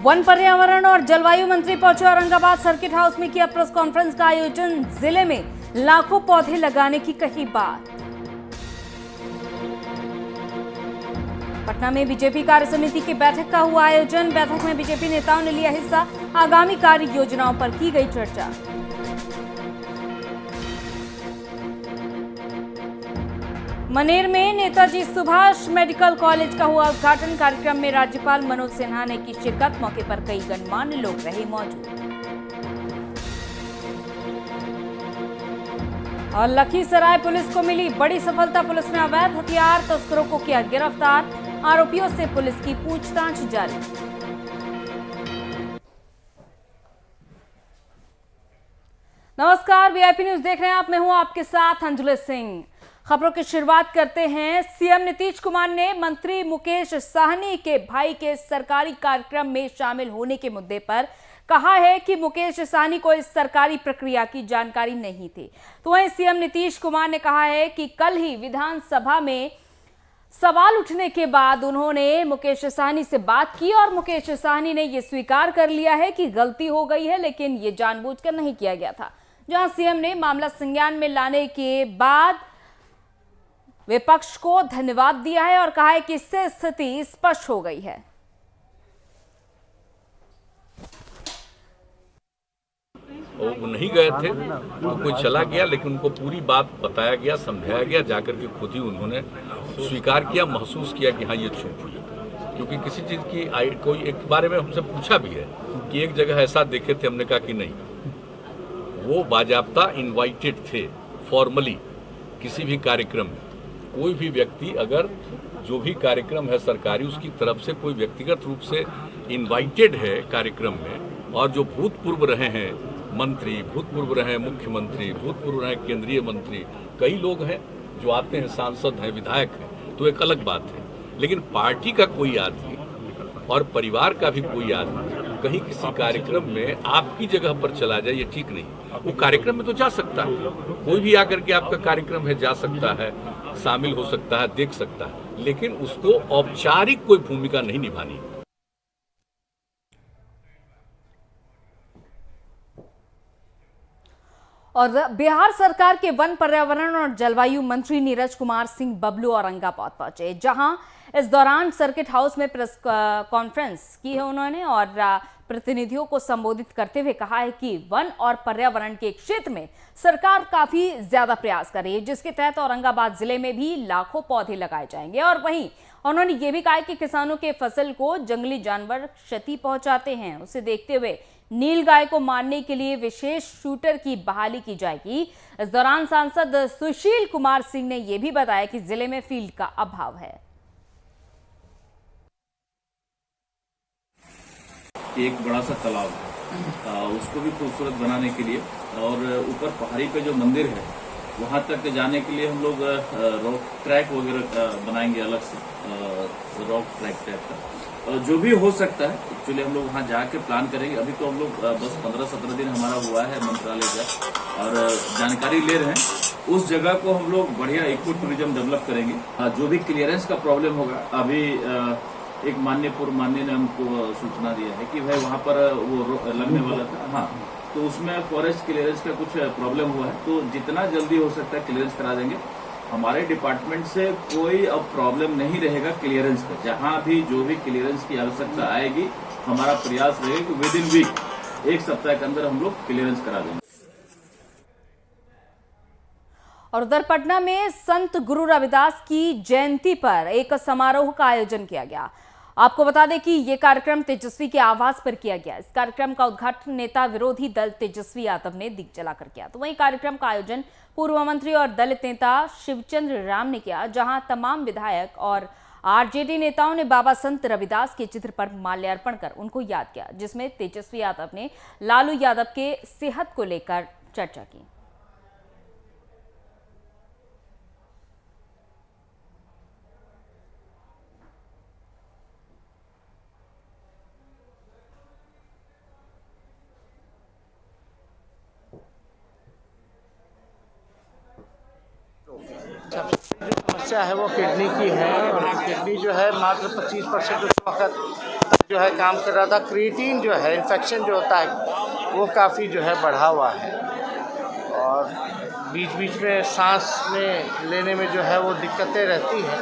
One पर्यावरण और जलवायु मंत्री पहुंचे औरंगाबाद। सर्किट हाउस में किया प्रेस कॉन्फ्रेंस का आयोजन। जिले में लाखों पौधे लगाने की कही बात। पटना में बीजेपी कार्य समिति की बैठक का हुआ आयोजन। बैठक में बीजेपी नेताओं ने लिया हिस्सा। आगामी कार्य योजनाओं पर की गई चर्चा। मनेर में नेताजी सुभाष मेडिकल कॉलेज का हुआ उद्घाटन। कार्यक्रम में राज्यपाल मनोज सिन्हा ने की शिरकत। मौके पर कई गणमान्य लोग रहे मौजूद। और लखीसराय पुलिस को मिली बड़ी सफलता। पुलिस ने अवैध हथियार तस्करों को किया गिरफ्तार। आरोपियों से पुलिस की पूछताछ जारी। नमस्कार, वीआईपी न्यूज देख रहे हैं आप। मैं हूं आपके साथ अंजलि सिंह। खबरों की शुरुआत करते हैं। सीएम नीतीश कुमार ने मंत्री मुकेश साहनी के भाई के सरकारी कार्यक्रम में शामिल होने के मुद्दे पर कहा है कि मुकेश साहनी को इस सरकारी प्रक्रिया की जानकारी नहीं थी। तो वहीं सीएम नीतीश कुमार ने कहा है कि कल ही विधानसभा में सवाल उठने के बाद उन्होंने मुकेश साहनी से बात की और मुकेश साहनी ने यह स्वीकार कर लिया है कि गलती हो गई है, लेकिन यह जानबूझकर नहीं किया गया था। जहां सीएम ने मामला संज्ञान में लाने के बाद विपक्ष को धन्यवाद दिया है और कहा है कि इससे स्थिति स्पष्ट हो गई है। वो नहीं गए थे तो कोई चला गया, लेकिन उनको पूरी बात बताया गया, समझाया गया। जाकर के खुद ही उन्होंने स्वीकार किया, महसूस किया कि हाँ ये चूक हुई। क्योंकि किसी चीज़ की कोई एक बारे में हमसे पूछा भी है कि एक जगह ऐसा देखे थे, हमने कहा कि नहीं, वो बाजाब्ता इनवाइटेड थे फॉर्मली किसी भी कार्यक्रम में। कोई भी व्यक्ति अगर जो भी कार्यक्रम है सरकारी, उसकी तरफ से कोई व्यक्तिगत रूप से इनवाइटेड है कार्यक्रम में, और जो भूतपूर्व रहे हैं मंत्री, भूतपूर्व रहे हैं मुख्यमंत्री, भूतपूर्व रहे केंद्रीय मंत्री, कई लोग हैं जो आते हैं, सांसद हैं, विधायक हैं, तो एक अलग बात है। लेकिन पार्टी का कोई आदमी और परिवार का भी कोई आदमी कहीं किसी कार्यक्रम में आपकी जगह पर चला जाए, ये ठीक नहीं। वो कार्यक्रम में तो जा सकता है, कोई भी आकर के आपका कार्यक्रम है जा सकता है, शामिल हो सकता है, देख सकता है, लेकिन उसको औपचारिक कोई भूमिका नहीं निभानी। और बिहार सरकार के वन पर्यावरण और जलवायु मंत्री नीरज कुमार सिंह बबलू औरंगाबाद पहुंचे, जहां इस दौरान सर्किट हाउस में प्रेस कॉन्फ्रेंस की है उन्होंने और प्रतिनिधियों को संबोधित करते हुए कहा है कि वन और पर्यावरण के क्षेत्र में सरकार काफी ज्यादा प्रयास कर रही है, जिसके तहत औरंगाबाद जिले में भी लाखों पौधे लगाए जाएंगे। और वहीं उन्होंने ये भी कहा कि किसानों के फसल को जंगली जानवर क्षति पहुंचाते हैं, उसे देखते हुए नीलगाय को मारने के लिए विशेष शूटर की बहाली की जाएगी। इस दौरान सांसद सुशील कुमार सिंह ने यह भी बताया कि जिले में फील्ड का अभाव है। एक बड़ा सा तालाब है, उसको भी खूबसूरत बनाने के लिए, और ऊपर पहाड़ी पे जो मंदिर है वहां तक जाने के लिए हम लोग रॉक ट्रैक वगैरह बनाएंगे, अलग से रॉक ट्रैक टाइप का, जो भी हो सकता है। एक्चुअली हम लोग वहां जाके प्लान करेंगे। अभी तो हम लोग बस 15-17 दिन हमारा हुआ है मंत्रालय का, और जानकारी ले रहे हैं। उस जगह को हम लोग बढ़िया इको टूरिज्म डेवलप करेंगे। जो भी क्लियरेंस का प्रॉब्लम होगा, अभी एक पूर्व माननीय ने हमको सूचना दिया है कि भाई वहां पर वो लगने वाला था, हाँ, तो उसमें फॉरेस्ट क्लियरेंस का कुछ प्रॉब्लम हुआ है, तो जितना जल्दी हो सकता है क्लियरेंस करा देंगे। हमारे डिपार्टमेंट से कोई अब प्रॉब्लम नहीं रहेगा क्लियरेंस का। जहां भी जो भी क्लियरेंस की आवश्यकता आएगी, हमारा प्रयास रहेगा कि विद इन वीक, एक सप्ताह के अंदर हम लोग क्लियरेंस करा देंगे। और उधर पटना में संत गुरु रविदास की जयंती पर एक समारोह का आयोजन किया गया। आपको बता दें कि यह कार्यक्रम तेजस्वी के आवास पर किया गया। इस कार्यक्रम का उद्घाटन नेता विरोधी दल तेजस्वी यादव ने दीप जलाकर किया। तो वहीं कार्यक्रम का आयोजन पूर्व मंत्री और दलित नेता शिवचंद्र राम ने किया, जहां तमाम विधायक और आरजेडी नेताओं ने बाबा संत रविदास के चित्र पर माल्यार्पण कर उनको याद किया, जिसमें तेजस्वी यादव ने लालू यादव के सेहत को लेकर चर्चा की। समस्या समस्या है वो किडनी की है। किडनी जो है मात्र 25% उस वक्त जो है काम कर रहा था। क्रिएटिन जो है इन्फेक्शन जो होता है वो काफ़ी जो है बढ़ा हुआ है और बीच बीच में सांस में लेने में जो है वो दिक्कतें रहती हैं,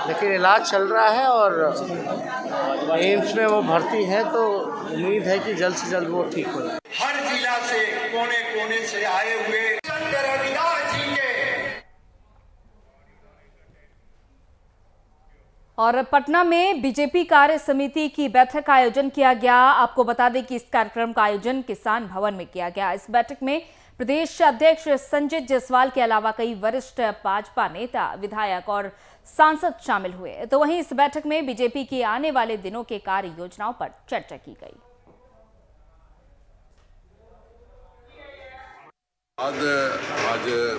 लेकिन इलाज चल रहा है और एम्स में वो भर्ती है, तो उम्मीद है कि जल्द से जल्द वो ठीक हो जाए। हर जिला से कोने कोने से आए हुए संत रविदास जी के और पटना में बीजेपी कार्य समिति की बैठक का आयोजन किया गया। आपको बता दें कि इस कार्यक्रम का आयोजन किसान भवन में किया गया। इस बैठक में प्रदेश अध्यक्ष संजय जायसवाल के अलावा कई वरिष्ठ भाजपा नेता, विधायक और सांसद शामिल हुए। तो वहीं इस बैठक में बीजेपी की आने वाले दिनों के कार्य योजनाओं पर चर्चा की गई। आज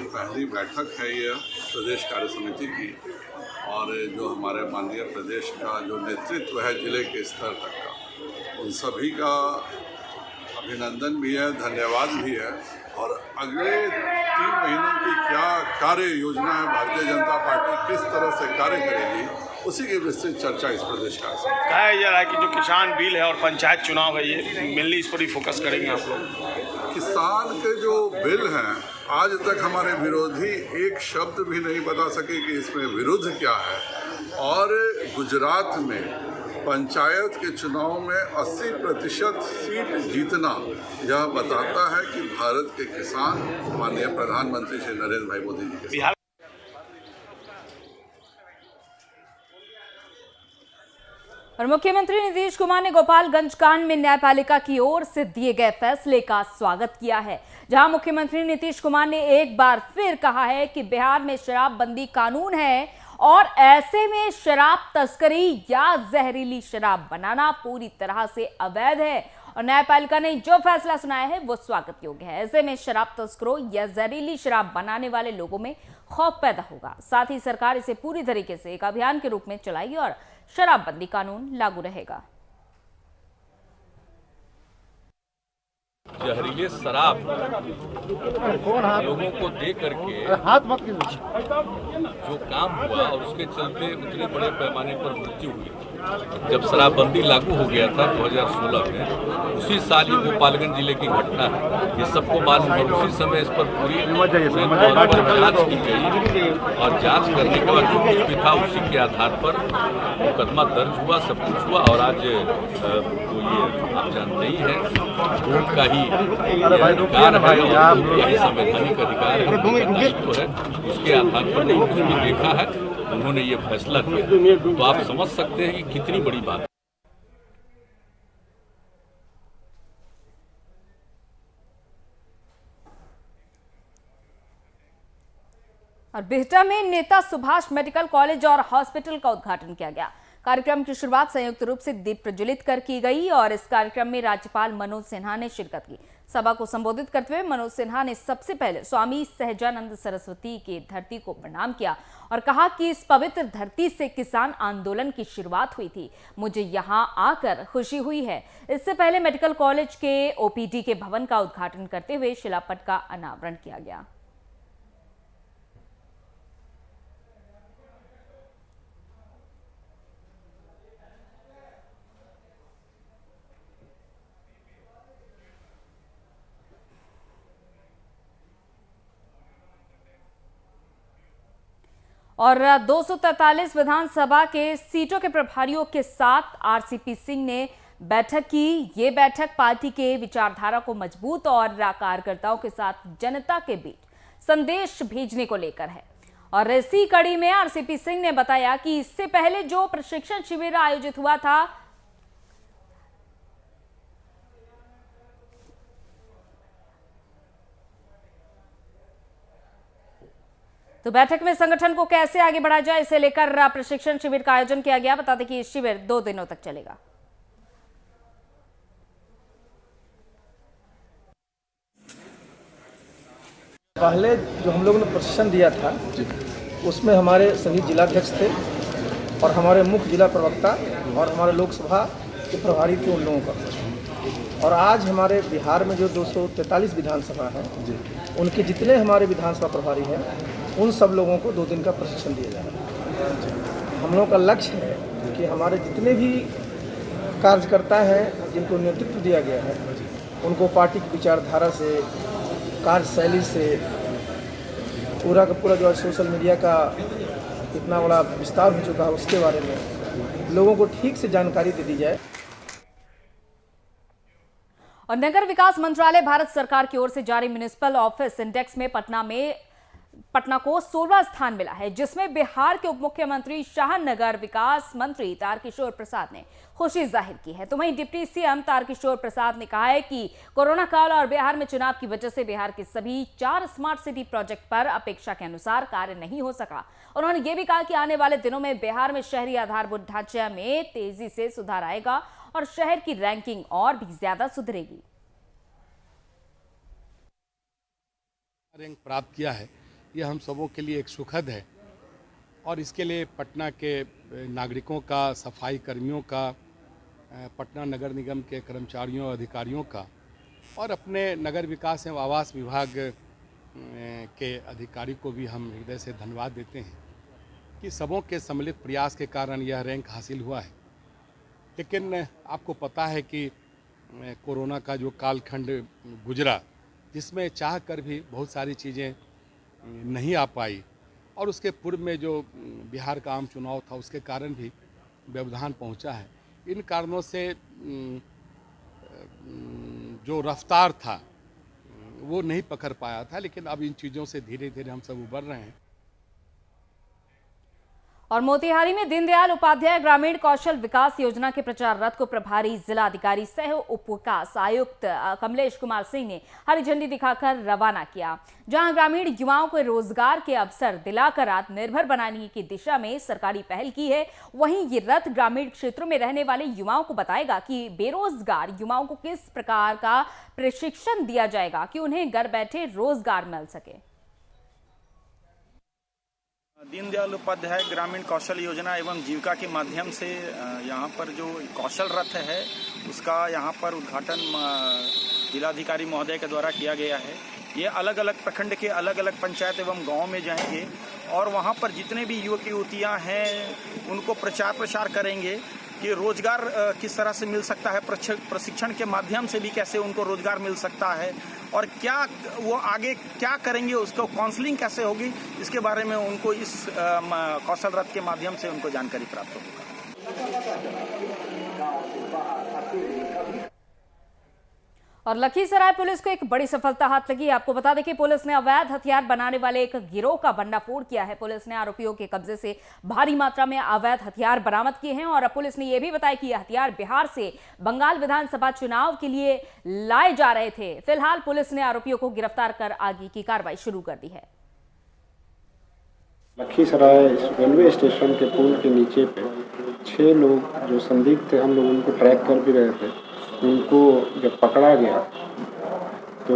पहली बैठक है ये प्रदेश कार्य समिति की, और जो हमारे माननीय प्रदेश का जो नेतृत्व है जिले के स्तर तक का, उन सभी का अभिनंदन भी है, धन्यवाद भी है। और अगले 3 महीनों की क्या कार्य योजना है, भारतीय जनता पार्टी किस तरह से कार्य करेगी, उसी की विस्तृत चर्चा इस प्रदेश का कहा जा रहा है कि जो किसान बिल है और पंचायत चुनाव है, ये मेनली इस पर ही फोकस करेंगे आप लोग। किसान के जो बिल हैं, आज तक हमारे विरोधी एक शब्द भी नहीं बता सके कि इसमें विरुद्ध क्या है। और गुजरात में पंचायत के चुनाव में 80% सीट जीतना यह बताता है कि भारत के किसान माननीय प्रधानमंत्री श्री नरेंद्र भाई मोदी जी के साथ। और मुख्यमंत्री नीतीश कुमार ने गोपालगंज कांड में न्यायपालिका की ओर से दिए गए फैसले का स्वागत किया है, जहां मुख्यमंत्री नीतीश कुमार ने एक बार फिर कहा है कि बिहार में शराबबंदी कानून है और ऐसे में शराब तस्करी या जहरीली शराब बनाना पूरी तरह से अवैध है और न्यायपालिका ने जो फैसला सुनाया है वो स्वागत योग्य है। ऐसे में शराब तस्करों या जहरीली शराब बनाने वाले लोगों में खौफ पैदा होगा। साथ ही सरकार इसे पूरी तरीके से एक अभियान के रूप में चलाएगी और शराबबंदी कानून लागू रहेगा। जहरीले शराब लोगों को दे करके जो काम हुआ और उसके चलते उतने बड़े पैमाने पर मृत्यु हुई। जब शराबबंदी लागू हो गया था 2016 में, उसी साल ये गोपालगंज जिले की घटना है, ये सबको मालूम है। उसी समय इस पर पूरी जांच की गई और जांच करने के बाद जो कुछ भी था उसी के आधार पर मुकदमा दर्ज हुआ, सब कुछ हुआ। और आज तो ये आप जानते ही हैं, वोट का ही अधिकार है और यही संवैधानिक अधिकार है, उसके आधार पर जो कुछ भी देखा है उन्होंने ये फैसला किया। तो आप समझ सकते हैं कि कितनी बड़ी बात है। और बिहटा में नेता सुभाष मेडिकल कॉलेज और हॉस्पिटल का उद्घाटन किया गया। कार्यक्रम की शुरुआत संयुक्त रूप से दीप प्रज्वलित कर की गई और इस कार्यक्रम में राज्यपाल मनोज सिन्हा ने शिरकत की। सभा को संबोधित करते हुए मनोज सिन्हा ने सबसे पहले स्वामी सहजानंद सरस्वती की धरती को प्रणाम किया और कहा कि इस पवित्र धरती से किसान आंदोलन की शुरुआत हुई थी। मुझे यहां आकर खुशी हुई है। इससे पहले मेडिकल कॉलेज के ओपीडी के भवन का उद्घाटन करते हुए शिलापट का अनावरण किया गया। और 243 विधानसभा के सीटों के प्रभारियों के साथ आरसीपी सिंह ने बैठक की। ये बैठक पार्टी के विचारधारा को मजबूत और कार्यकर्ताओं के साथ जनता के बीच संदेश भेजने को लेकर है। और इसी कड़ी में आरसीपी सिंह ने बताया कि इससे पहले जो प्रशिक्षण शिविर आयोजित हुआ था, तो बैठक में संगठन को कैसे आगे बढ़ाया जाए, इसे लेकर प्रशिक्षण शिविर का आयोजन किया गया। बता दें कि इस शिविर 2 दिनों तक चलेगा। पहले जो हम लोगों ने प्रशिक्षण दिया था उसमें हमारे सभी जिलाध्यक्ष थे और हमारे मुख्य जिला प्रवक्ता और हमारे लोकसभा के प्रभारी थे उन लोगों का। और आज हमारे बिहार में जो 243 विधानसभा है, उनके जितने हमारे विधानसभा प्रभारी हैं उन सब लोगों को 2 दिन का प्रशिक्षण दिया जा रहा है। हम लोगों का लक्ष्य है कि हमारे जितने भी कार्यकर्ता हैं जिनको नेतृत्व दिया गया है उनको पार्टी की विचारधारा से, कार्यशैली से, पूरा का पूरा जो है सोशल मीडिया का इतना बड़ा विस्तार हो चुका है उसके बारे में लोगों को ठीक से जानकारी दे दी जाए। और नगर विकास मंत्रालय भारत सरकार की ओर से जारी म्युनिसिपल ऑफिस इंडेक्स में पटना को 16वां स्थान मिला है, जिसमें बिहार के उप मुख्यमंत्री शाह नगर विकास मंत्री तारकिशोर प्रसाद ने खुशी जाहिर की है। तो वहीं डिप्टी सीएम तारकिशोर प्रसाद ने कहा है कि कोरोना काल और बिहार में चुनाव की वजह से बिहार के सभी 4 स्मार्ट सिटी प्रोजेक्ट पर अपेक्षा के अनुसार कार्य नहीं हो सका। उन्होंने ये भी कहा कि आने वाले दिनों में बिहार में शहरी आधारभूत ढांचे में तेजी से सुधार आएगा और शहर की रैंकिंग और भी ज्यादा सुधरेगी। रैंक प्राप्त किया है, यह हम सबों के लिए एक सुखद है और इसके लिए पटना के नागरिकों का, सफाई कर्मियों का, पटना नगर निगम के कर्मचारियों, अधिकारियों का और अपने नगर विकास एवं आवास विभाग के अधिकारी को भी हम हृदय से धन्यवाद देते हैं कि सबों के सम्मिलित प्रयास के कारण यह रैंक हासिल हुआ है। लेकिन आपको पता है कि कोरोना का जो कालखंड गुजरा, जिसमें चाह कर भी बहुत सारी चीज़ें नहीं आ पाई और उसके पूर्व में जो बिहार का आम चुनाव था उसके कारण भी व्यवधान पहुंचा है। इन कारणों से जो रफ्तार था वो नहीं पकड़ पाया था, लेकिन अब इन चीज़ों से धीरे धीरे हम सब उबर रहे हैं। और मोतिहारी में दीनदयाल उपाध्याय ग्रामीण कौशल विकास योजना के प्रचार रथ को प्रभारी जिला अधिकारी सह उप विकास आयुक्त कमलेश कुमार सिंह ने हरी झंडी दिखाकर रवाना किया, जहां ग्रामीण युवाओं को रोजगार के अवसर दिलाकर आत्मनिर्भर बनाने की दिशा में सरकारी पहल की है। वहीं ये रथ ग्रामीण क्षेत्रों में रहने वाले युवाओं को बताएगा कि बेरोजगार युवाओं को किस प्रकार का प्रशिक्षण दिया जाएगा कि उन्हें घर बैठे रोजगार मिल सके। दीनदयाल उपाध्याय ग्रामीण कौशल योजना एवं जीविका के माध्यम से यहाँ पर जो कौशल रथ है उसका यहाँ पर उद्घाटन जिलाधिकारी महोदय के द्वारा किया गया है। ये अलग अलग प्रखंड के अलग अलग पंचायत एवं गाँव में जाएंगे और वहाँ पर जितने भी युवक युवतियाँ हैं उनको प्रचार प्रसार करेंगे कि रोजगार किस तरह से मिल सकता है, प्रशिक्षण के माध्यम से भी कैसे उनको रोजगार मिल सकता है और क्या वो आगे क्या करेंगे, उसको काउंसलिंग कैसे होगी, इसके बारे में उनको इस कौशल रथ के माध्यम से उनको जानकारी प्राप्त होगी। और लखीसराय पुलिस को एक बड़ी सफलता हाथ लगी। आपको बता दें कि पुलिस ने अवैध हथियार बनाने वाले एक गिरोह का भंडाफोड़ किया है। पुलिस ने आरोपियों के कब्जे से भारी मात्रा में अवैध हथियार बरामद किए हैं और पुलिस ने यह भी बताया कि यह हथियार बिहार से बंगाल विधानसभा चुनाव के लिए लाए जा रहे थे। फिलहाल पुलिस ने आरोपियों को गिरफ्तार कर आगे की कार्रवाई शुरू कर दी है। लखीसराय रेलवे स्टेशन के पुल के नीचे पे 6 लोग जो संदिग्ध थे, हम लोग उनको ट्रैक कर भी रहे थे। उनको जब पकड़ा गया तो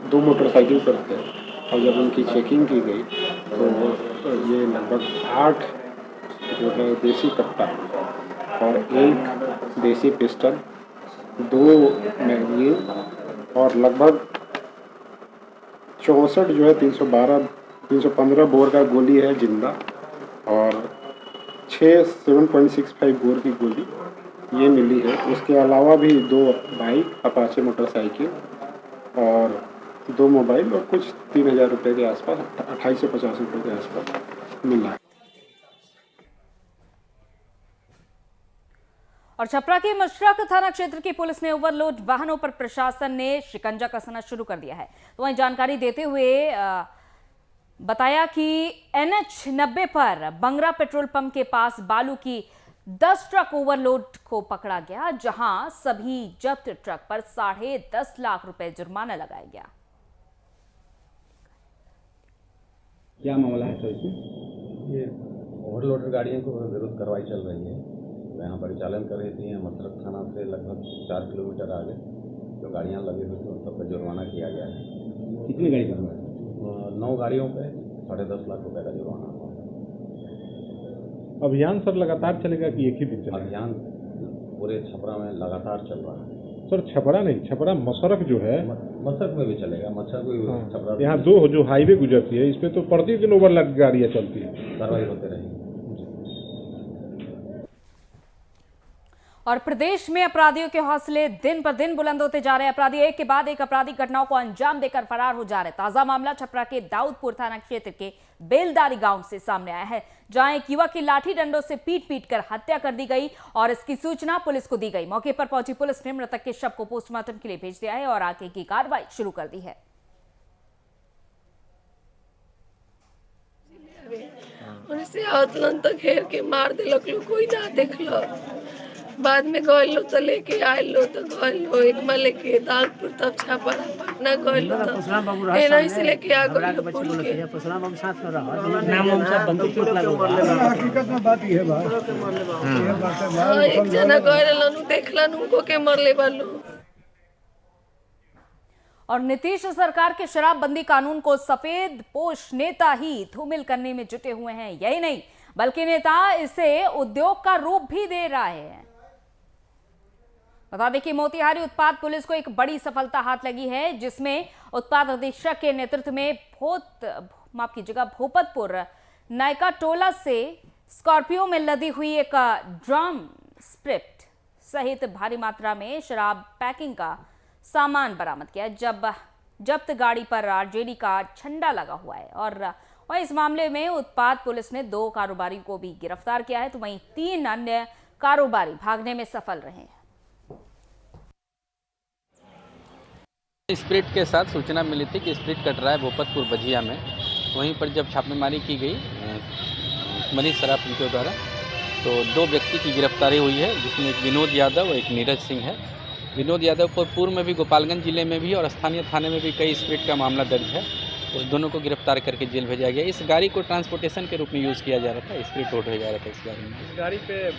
2 मोटरसाइकिल पर थे और जब उनकी चेकिंग की गई तो ये लगभग 8 जो है देसी कट्टा और 1 देसी पिस्टल, 2 मैगजीन और लगभग 64 जो है 315 बोर का गोली है जिंदा और 7.65 बोर की गोली ये मिली है। उसके अलावा भी 2 बाइक, अपाचे मोटरसाइकिल और 2 मोबाइल और कुछ 3000 रुपये के आसपास, 2850 रुपये के आसपास मिला है। और छपरा के मशरक थाना क्षेत्र की पुलिस ने ओवरलोड वाहनों पर प्रशासन ने शिकंजा कसना शुरू कर दिया है। तो वहीं जानकारी देते हुए बताया कि NH 90 पर बंगरा पेट्रोल पंप के पास बालू की 10 ट्रक ओवरलोड को पकड़ा गया, जहां सभी जब्त ट्रक पर 10.5 लाख रुपए जुर्माना लगाया गया। क्या मामला है सर इसमें? ये ओवरलोडेड गाड़ियों को विरुद्ध कार्रवाई चल रही है। यहाँ परिचालन कर रही थी मसरत थाना से लगभग 4 किलोमीटर आगे जो गाड़ियाँ लगी हुई थी उन सब पर जुर्माना किया गया है। कितनी गाड़ी पर? 9 गाड़ियों पे 10.5 लाख रुपए का जुर्माना। अभियान सर लगातार चलेगा कि एक ही दिन चलेगा? अभियान पूरे छपरा में लगातार चल रहा है। सर छपरा नहीं, छपरा मसरख जो है, मसरख में भी चलेगा, मसरख भी छपरा यहाँ दो जो हाईवे गुजरती है, इस पे तो प्रतिदिन ओवरलैप गाड़ियाँ चलती है, कार्रवाई होते रहेगी। और प्रदेश में अपराधियों के हौसले दिन पर दिन बुलंद होते जा रहे हैं। अपराधी एक के बाद एक आपराधिक घटनाओं को अंजाम देकर फरार हो जा रहे हैं। ताजा मामला छपरा के दाऊदपुर थाना क्षेत्र के बेलदारी गांव से सामने आया है, जहां एक युवक की लाठी डंडों से पीट कर हत्या कर दी गई और इसकी सूचना पुलिस को दी गई। मौके पर पहुंची पुलिस ने मृतक के शव को पोस्टमार्टम के लिए भेज दिया है और आगे की कार्रवाई शुरू कर दी है। तक घेर के मार दिलक लो, कोई ना देखलो। बाद में गए लो तो लेके आए लो तो गए लो एक में लेके दाऊदपुर तब छापरा पटना गए लो तो एना से लेके आ गए लो पुल के। नाम हम सब बंदूक चोट लगा, हकीकत में बात ये है भाई। हां एक जना गए लो देखलन उनको के मरले बालो। और नीतीश सरकार के शराबबंदी कानून को सफेद पोश नेता ही धूमिल करने में जुटे हुए हैं। यही नहीं बल्कि नेता इसे उद्योग का रूप भी दे रहा है। बता दें कि मोतिहारी उत्पाद पुलिस को एक बड़ी सफलता हाथ लगी है, जिसमें उत्पाद अधीक्षक के नेतृत्व में भोपतपुर नायका टोला से स्कॉर्पियो में लदी हुई एक ड्रम स्प्रिट सहित भारी मात्रा में शराब पैकिंग का सामान बरामद किया। जब्त गाड़ी पर आरजेडी का झंडा लगा हुआ है और इस मामले में उत्पाद पुलिस ने 2 कारोबारी को भी गिरफ्तार किया है, तो वहीं 3 अन्य कारोबारी भागने में सफल रहे हैं। स्प्रिट के साथ सूचना मिली थी कि स्प्रिट कट रहा है भोपतपुर बजिया में। वहीं पर जब छापेमारी की गई मनीष सराफ के द्वारा, तो 2 व्यक्ति की गिरफ्तारी हुई है, जिसमें एक विनोद यादव और एक नीरज सिंह है। विनोद यादव को पूर्व में भी गोपालगंज जिले में भी और स्थानीय थाने में भी कई स्प्रिट का मामला दर्ज है। उस दोनों को गिरफ्तार करके जेल भेजा गया। इस गाड़ी को ट्रांसपोर्टेशन के रूप में यूज़ किया जा रहा था, स्प्रिट लोड हो जा रहा था इस गाड़ी में। इस गाड़ी पे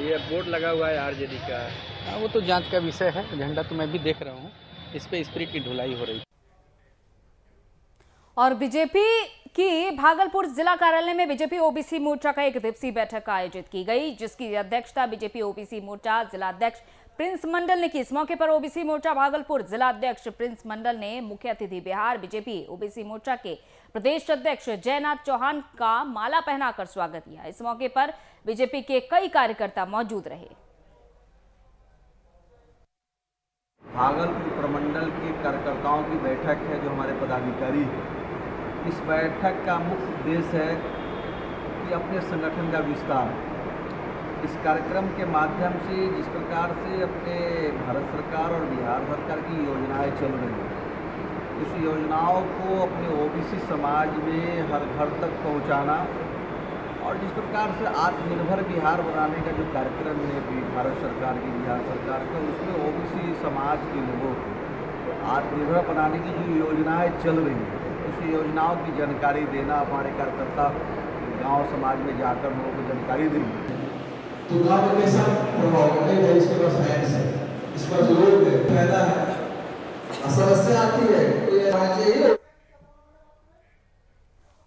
ये बोर्ड लगा हुआ है आरजेडी का। हाँ, वो तो जांच का विषय है, झंडा तो मैं भी देख रहा हूँ। इस पे स्प्रिट की ढुलाई हो रही है। और बीजेपी की भागलपुर जिला कार्यालय में बीजेपी ओबीसी मोर्चा का एक दिवसीय बैठक आयोजित की गई, जिसकी अध्यक्षता बीजेपी ओबीसी मोर्चा जिला अध्यक्ष प्रिंस मंडल ने की। इस मौके पर ओबीसी मोर्चा भागलपुर जिला अध्यक्ष प्रिंस मंडल ने मुख्य अतिथि बिहार बीजेपी ओबीसी मोर्चा के प्रदेश अध्यक्ष जयनाथ चौहान का माला पहनाकर स्वागत किया। इस मौके पर बीजेपी के कई कार्यकर्ता मौजूद रहे। भागलपुर प्रमंडल के कार्यकर्ताओं की बैठक है, जो हमारे पदाधिकारी हैं। इस बैठक का मुख्य उद्देश्य है कि अपने संगठन का विस्तार। इस कार्यक्रम के माध्यम से जिस प्रकार से अपने भारत सरकार और बिहार सरकार की योजनाएं चल रही हैं, उस योजनाओं को अपने ओबीसी समाज में हर घर तक पहुंचाना, और जिस प्रकार से आत्मनिर्भर बिहार बनाने का जो कार्यक्रम है भारत सरकार की, बिहार सरकार का, उसमें ओबीसी समाज के लोगों को आत्मनिर्भर बनाने की जो योजनाएं चल रही हैं, उस योजनाओं की जानकारी देना। हमारे कार्यकर्ता गांव समाज में जाकर लोगों को जानकारी देंगे। इस पर लोग फायदा है, समस्या आती है।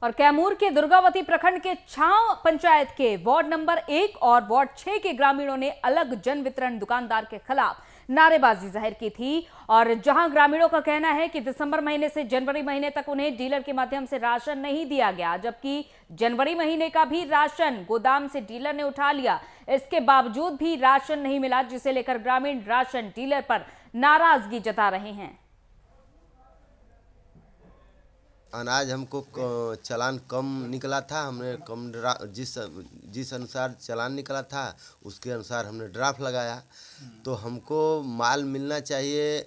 और कैमूर के दुर्गावती प्रखंड के छाव पंचायत के वार्ड नंबर 1 और वार्ड 6 के ग्रामीणों ने अलग जन वितरण दुकानदार के खिलाफ नारेबाजी जाहिर की थी। और जहां ग्रामीणों का कहना है कि दिसंबर महीने से जनवरी महीने तक उन्हें डीलर के माध्यम से राशन नहीं दिया गया, जबकि जनवरी महीने का भी राशन गोदाम से डीलर ने उठा लिया। इसके बावजूद भी राशन नहीं मिला, जिसे लेकर ग्रामीण राशन डीलर पर नाराजगी जता रहे हैं। अनाज हमको चालान कम निकला था, हमने कम जिस अनुसार चालान निकला था उसके अनुसार हमने ड्राफ्ट लगाया, तो हमको माल मिलना चाहिए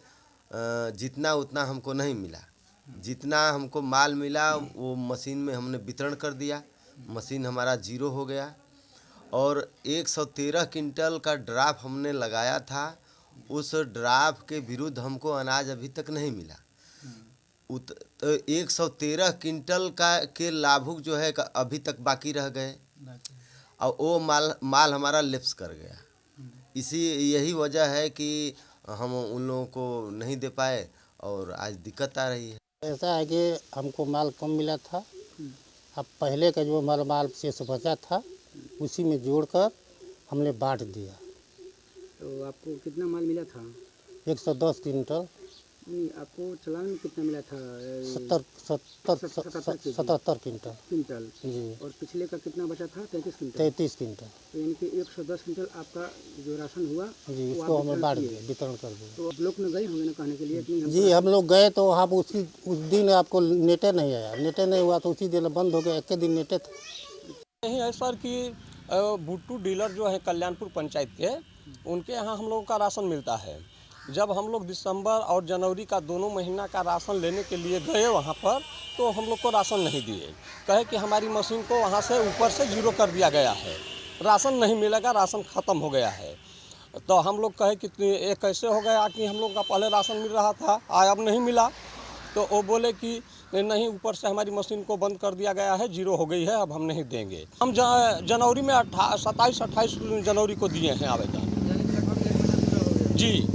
जितना उतना हमको नहीं मिला। जितना हमको माल मिला वो मशीन में हमने वितरण कर दिया, मशीन हमारा जीरो हो गया। और 113 क्विंटल का ड्राफ्ट हमने लगाया था, उस ड्राफ्ट के विरुद्ध हमको अनाज अभी तक नहीं मिला। तो 113 क्विंटल का के लाभुक जो है अभी तक बाकी रह गए, और वो माल हमारा लेप्स कर गया। यही वजह है कि हम उन लोगों को नहीं दे पाए और आज दिक्कत आ रही है। ऐसा है कि हमको माल कम मिला था, अब पहले का जो माल शेष बचा था उसी में जोड़कर हमने बांट दिया। तो आपको कितना माल मिला था? 110 क्विंटल। आपको चालान कितना मिला था? 77 क्विंटल जी। और पिछले का कितना बचा था? 33 क्विंटल। तो यानी कि 110 क्विंटल आपका जो राशन हुआ जी, उसको हमें बांट दिया, वितरण कर दिया। तो ब्लॉक में गए होंगे ना कहने के लिए कि जी, हम लोग गए तो वहाँ पर उस दिन आपको नेटे नहीं आया, नेटे नहीं हुआ तो उसी दिन बंद हो गया, एक दिन नेटे थे। यही है सर कि भुट्टू डीलर जो है कल्याणपुर पंचायत के, उनके यहाँ हम लोगों का राशन मिलता है। जब हम लोग दिसंबर और जनवरी का दोनों महीना का राशन लेने के लिए गए वहाँ पर, तो हम लोग को राशन नहीं दिए, कहे कि हमारी मशीन को वहाँ से ऊपर से जीरो कर दिया गया है, राशन नहीं मिलेगा, राशन ख़त्म हो गया है। तो हम लोग कहे कि ये कैसे हो गया कि हम लोग का पहले राशन मिल रहा था, अब नहीं मिला। तो वो बोले कि नहीं, ऊपर से हमारी मशीन को बंद कर दिया गया है, जीरो हो गई है, अब हम नहीं देंगे। हम जनवरी में 27-28 जनवरी को दिए हैं आवेदन जी।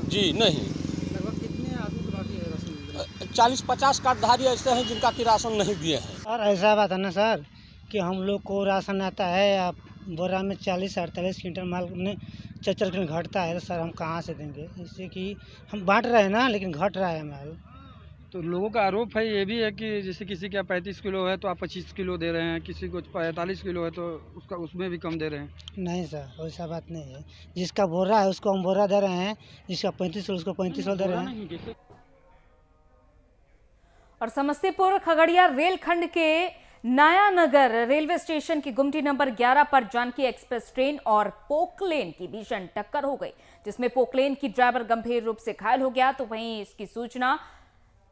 जी नहीं, लगभग कितने आदमी को बाकी है राशन? 40-50 कार्डधारी ऐसे हैं जिनका कि राशन नहीं दिए हैं। और ऐसा बात है ना सर कि हम लोग को राशन आता है, आप बोरा में 40-48 क्विंटल माल में 4 क्विंटल घटता है, तो सर हम कहाँ से देंगे? इससे कि हम बांट रहे हैं ना, लेकिन घट रहा है माल। तो लोगों का आरोप है ये भी है कि जैसे किसी का 35 किलो है तो आप 25 किलो दे रहे हैं, किसी को 45 किलो है तो उसमें भी कम दे रहे हैं। नहीं सर, वैसा बात नहीं है। जिसका बोरा है उसको हम बोरा दे रहे हैं, जिसका 35 किलो उसको 35 किलो दे रहे हैं। और समस्तीपुर खगड़िया रेलखंड के नयानगर रेलवे स्टेशन की गुमटी नंबर 11 पर जानकी एक्सप्रेस ट्रेन और पोकलेन की भीषण टक्कर हो गई, जिसमें पोकलेन की ड्राइवर गंभीर रूप से घायल हो गया, तो वहीं इसकी सूचना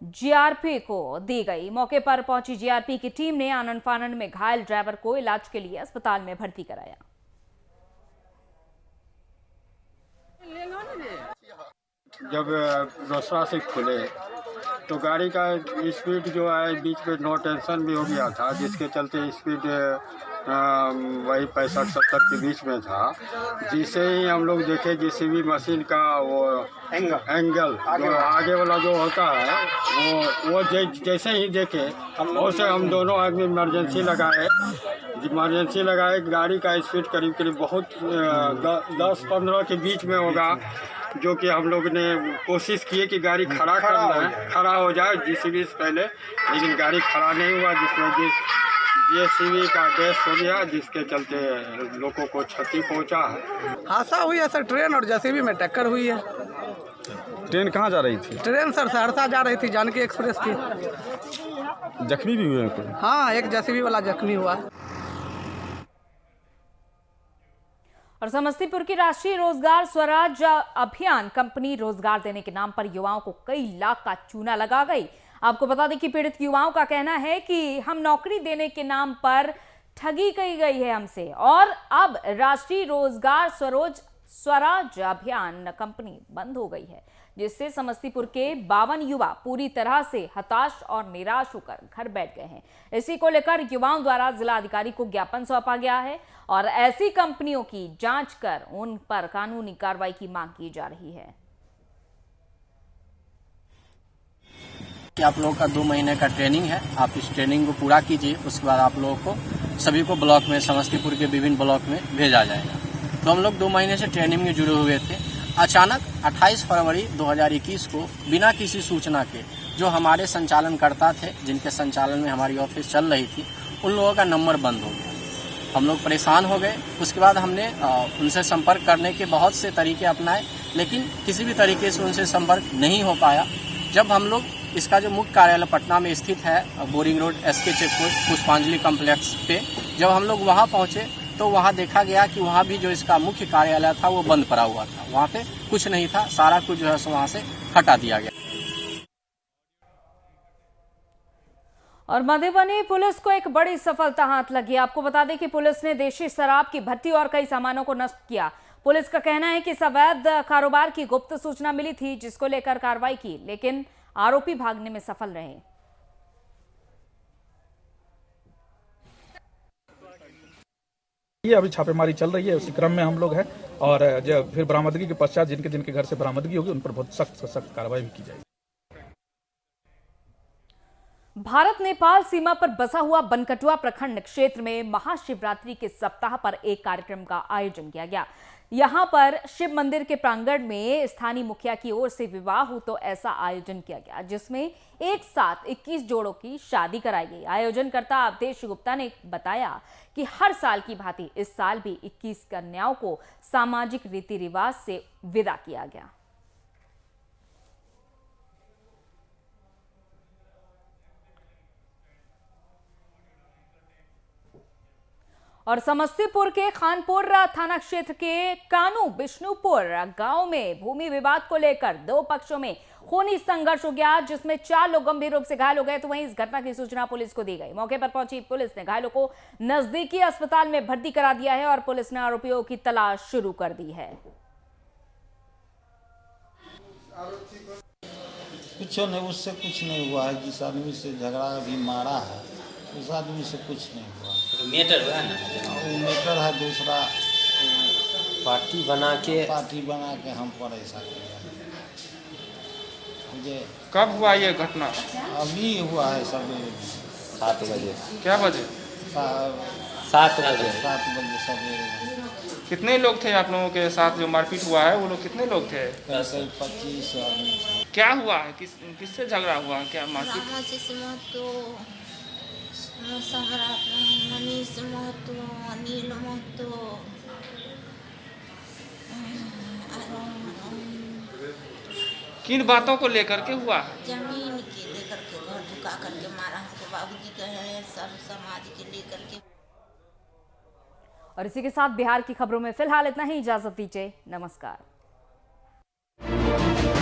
जीआरपी को दी गई। मौके पर पहुंची जीआरपी की टीम ने आनन फानन में घायल ड्राइवर को इलाज के लिए अस्पताल में भर्ती कराया। जब रोसड़ा से खुले तो गाड़ी का स्पीड जो है बीच में नो टेंशन भी हो गया था, जिसके चलते स्पीड वही 65-70 के बीच में था। जिसे ही हम लोग देखे जेसीबी मशीन का वो एंगल जो आगे वाला जो होता है वो जैसे ही देखे वैसे हम दोनों आदमी इमरजेंसी लगाए। गाड़ी का स्पीड करीब बहुत 10-15 के बीच में होगा, जो कि हम लोग ने कोशिश किए कि गाड़ी खड़ा हो जाए जेसीबी से पहले, लेकिन गाड़ी खड़ा नहीं हुआ, जिसमें जेसीबी का डैश हो गया, जिसके चलते लोगों को क्षति पहुंचा है। हादसा हुई है सर, ट्रेन और जेसीबी में टक्कर हुई है। ट्रेन कहाँ जा रही थी? ट्रेन सर सहरसा जा रही थी, जानकी एक्सप्रेस की। जख्मी भी हुए हैं कोई? हाँ, एक जेसीबी वाला जख्मी हुआ। और समस्तीपुर की राष्ट्रीय रोजगार स्वराज अभियान कंपनी रोजगार देने के नाम पर युवाओं को कई लाख का चूना लगा गई। आपको बता दें कि पीड़ित युवाओं का कहना है कि हम नौकरी देने के नाम पर ठगी की गई है हमसे, और अब राष्ट्रीय रोजगार स्वराज अभियान कंपनी बंद हो गई है, जिससे समस्तीपुर के 52 युवा पूरी तरह से हताश और निराश होकर घर बैठ गए हैं। इसी को लेकर युवाओं द्वारा जिला अधिकारी को ज्ञापन सौंपा गया है और ऐसी कंपनियों की जांच कर उन पर कानूनी कार्रवाई की मांग की जा रही है। कि आप लोगों का 2 महीने का ट्रेनिंग है, आप इस ट्रेनिंग को पूरा कीजिए, उसके बाद आप लोगों को सभी को ब्लॉक में, समस्तीपुर के विभिन्न ब्लॉक में भेजा जाएगा। तो हम लोग 2 महीने से ट्रेनिंग में जुड़े हुए थे। अचानक 28 फरवरी 2021 को बिना किसी सूचना के जो हमारे संचालनकर्ता थे, जिनके संचालन में हमारी ऑफिस चल रही थी, उन लोगों का नंबर बंद हो गया। हम लोग परेशान हो गए। उसके बाद हमने उनसे संपर्क करने के बहुत से तरीके अपनाए, लेकिन किसी भी तरीके से उनसे संपर्क नहीं हो पाया। जब हम लोग इसका जो मुख्य कार्यालय पटना में स्थित है, boring road SK check post Pushpanjali complex पे, जब हम लोग वहाँ पहुँचे तो वहाँ देखा गया कि वहाँ भी जो इसका मुख्य कार्यालय था वो बंद पड़ा हुआ था, वहाँ पे कुछ नहीं था, सारा कुछ जो है सो वहाँ से हटा दिया गया। और मधुबनी पुलिस को एक बड़ी सफलता हाथ लगी। आपको बता दें कि पुलिस ने देशी शराब की भट्टी और कई सामानों को नष्ट किया। पुलिस का कहना है कि इस अवैध कारोबार की गुप्त सूचना मिली थी, जिसको लेकर कार्रवाई की, लेकिन आरोपी भागने में सफल रहे। ये अभी छापेमारी चल रही है, उसी क्रम में हम लोग हैं, और जब फिर बरामदगी के पश्चात जिनके घर से बरामदगी होगी उन पर बहुत सख्त कार्रवाई भी की जाएगी। भारत नेपाल सीमा पर बसा हुआ बनकटुआ प्रखंड क्षेत्र में महाशिवरात्रि के सप्ताह पर एक कार्यक्रम का आयोजन किया गया। यहां पर शिव मंदिर के प्रांगण में स्थानीय मुखिया की ओर से विवाह हो तो ऐसा आयोजन किया गया, जिसमें एक साथ 21 जोड़ों की शादी कराई गई। आयोजनकर्ता अवधेश गुप्ता ने बताया कि हर साल की भांति इस साल भी 21 कन्याओं को सामाजिक रीति रिवाज से विदा किया गया। और समस्तीपुर के खानपुर थाना क्षेत्र के कानू बिष्णुपुर गांव में भूमि विवाद को लेकर दो पक्षों में खूनी संघर्ष हो गया, जिसमें 4 लोग गंभीर रूप से घायल हो गए। तो वहीं इस घटना की सूचना पुलिस को दी गई। मौके पर पहुंची पुलिस ने घायलों को नजदीकी अस्पताल में भर्ती करा दिया है और पुलिस ने आरोपियों की तलाश शुरू कर दी है। कुछ नहीं, उससे कुछ नहीं हुआ है। जिस आदमी से झगड़ा अभी मारा है उस आदमी से कुछ नहीं हुआ। तो मेटर हुआ ना, वो मेटर है दूसरा, पार्टी बना के हम पर ऐसा किया। मुझे कब हुआ ये घटना? अभी हुआ है सवेरे 7 बजे। क्या बजे? 7 बजे सवेरे। कितने लोग थे आप लोगों के साथ जो मारपीट हुआ है? वो लोग कितने लोग थे? 25 आदमी। क्या हुआ है? किससे झगड़ा हुआ? क्या मारपीट? मनीष महतो, अनिल महतो, किन बातों को लेकर के हुआ? जमीन के लेकर के, घर झुका करके मारा हमको, बाबूजी कहे सब समाज के लेकर के। और इसी के साथ बिहार की खबरों में फिलहाल इतना ही। इजाजत दीजिए, नमस्कार।